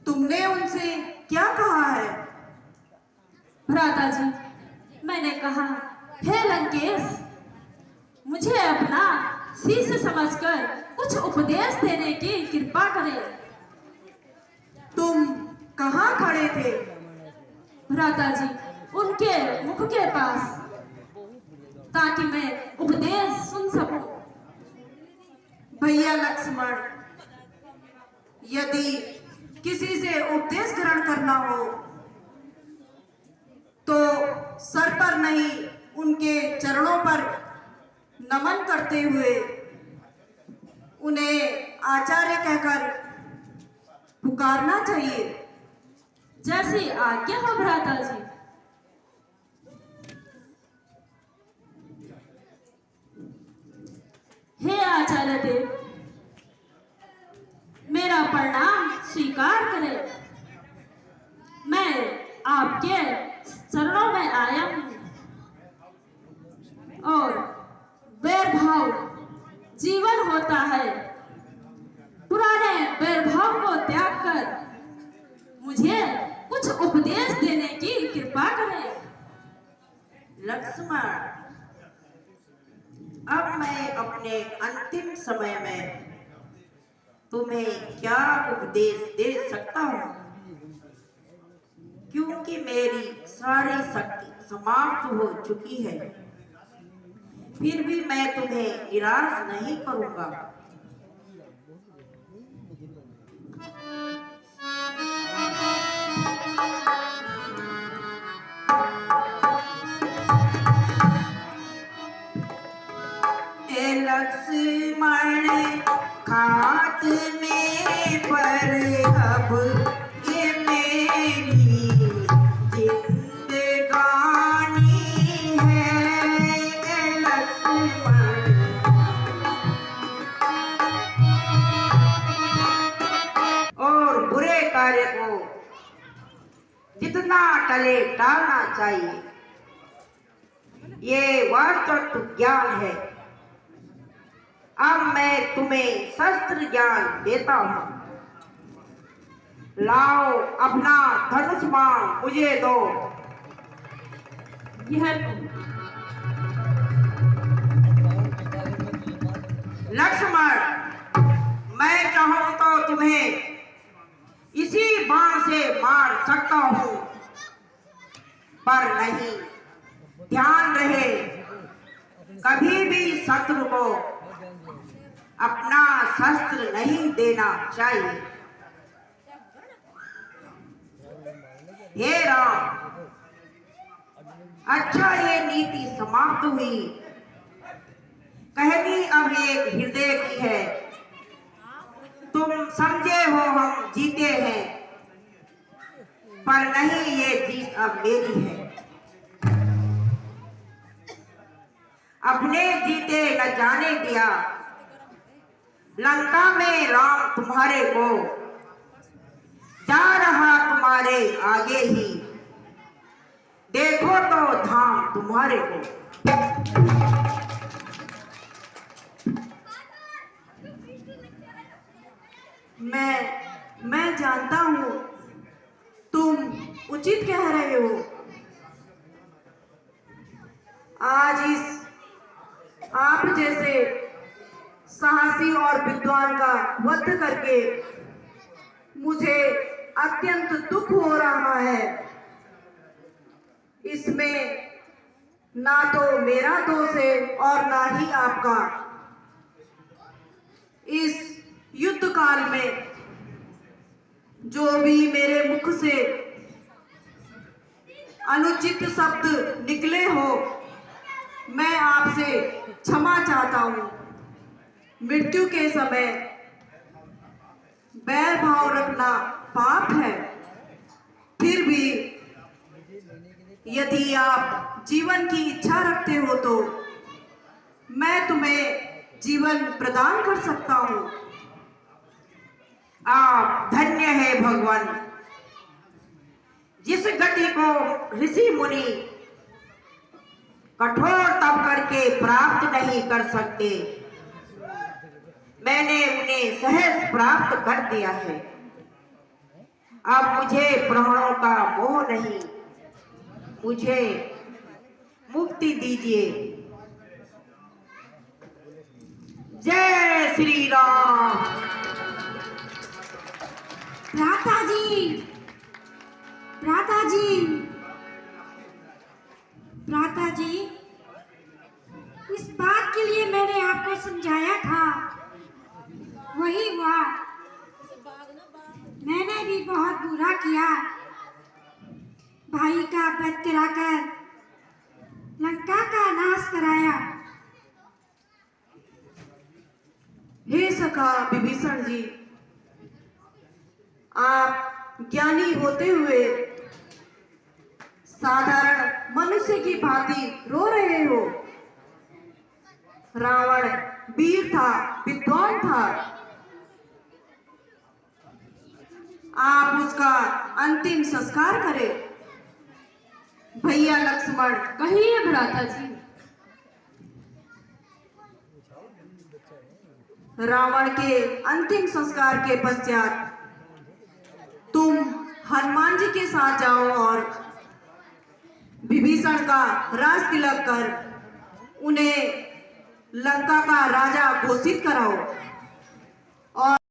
तुमने उनसे क्या कहा है? भ्राता जी, मैंने कहा, हे लंकेश, मुझे अपना शिष्य समझकर कुछ उपदेश देने की कृपा करें। तुम कहाँ खड़े थे? भ्राता जी, उनके मुख के पास, ताकि मैं उपदेश सुन सकूं। भैया लक्ष्मण, यदि किसी से उपदेश ग्रहण करना हो तो सर पर नहीं, उनके चरणों पर नमन करते हुए उन्हें आचार्य कहकर पुकारना चाहिए। जैसी आज्ञा हो भ्राता जी। हे आचार्य देव, मेरा प्रणाम स्वीकार करें। मैं आपके चरणों में आया हूँ और वैर भाव जीवन होता है। पुराने वैर भाव को त्याग कर मुझे कुछ उपदेश देने की कृपा करें। लक्ष्मण, अब मैं अपने अंतिम समय में तुम्हें क्या उपदेश दे सकता हूँ, क्योंकि मेरी सारी शक्ति समाप्त हो चुकी है। फिर भी मैं तुम्हें निराश नहीं करूंगा। लक्ष्मण, खात में पर अब ये मेरी जिंदगानी है। लक्ष्मण, और बुरे कार्य को जितना टले टालना चाहिए, ये वास्तव ज्ञान है। अब मैं तुम्हें शस्त्र ज्ञान देता हूँ। लाओ अपना धनुष बाण मुझे दो। यह लक्ष्मण, मैं चाहूं तो तुम्हें इसी बाण से मार सकता हूँ, पर नहीं, ध्यान रहे, कभी भी शत्रु को अपना शस्त्र नहीं देना चाहिए। हे राम, अच्छा ये नीति समाप्त हुई। कहानी अब एक हृदय की है। तुम समझे हो हम जीते हैं, पर नहीं, ये जीत अब मेरी है। अपने जीते न जाने दिया, लंका में राम तुम्हारे को, जा रहा तुम्हारे आगे ही, देखो तो धाम तुम्हारे को। मैं जानता हूँ तुम उचित कह रहे हो। आज इस आप जैसे साहसी और विद्वान का वध करके मुझे अत्यंत दुख हो रहा है। इसमें ना तो मेरा दोष है और ना ही आपका। इस युद्ध काल में जो भी मेरे मुख से अनुचित शब्द निकले हो, मैं आपसे क्षमा चाहता हूँ। मृत्यु के समय बैर भाव रखना पाप है। फिर भी यदि आप जीवन की इच्छा रखते हो तो मैं तुम्हें जीवन प्रदान कर सकता हूँ। आप धन्य है भगवान, जिस गति को ऋषि मुनि कठोर तप करके प्राप्त नहीं कर सकते, मैंने उन्हें सहज प्राप्त कर दिया है। अब मुझे प्राणों का मोह नहीं, मुझे मुक्ति दीजिए। जय श्री राम। भ्राता जी, भ्राता जी, भ्राता जी, इस बात के लिए मैंने आपको समझाया था, वही हुआ। मैंने भी बहुत बुरा किया, भाई का वध कराकर लंका का नाश कराया। हे सखा विभीषण जी, आप ज्ञानी होते हुए साधारण मनुष्य की भांति रो रहे हो। रावण वीर था, विद्वान था। आप उसका अंतिम संस्कार करें। भैया लक्ष्मण, कहिए भ्राता जी। रावण के अंतिम संस्कार के पश्चात तुम हनुमान जी के साथ जाओ और विभीषण का राज तिलक कर उन्हें लंका का राजा घोषित कराओ।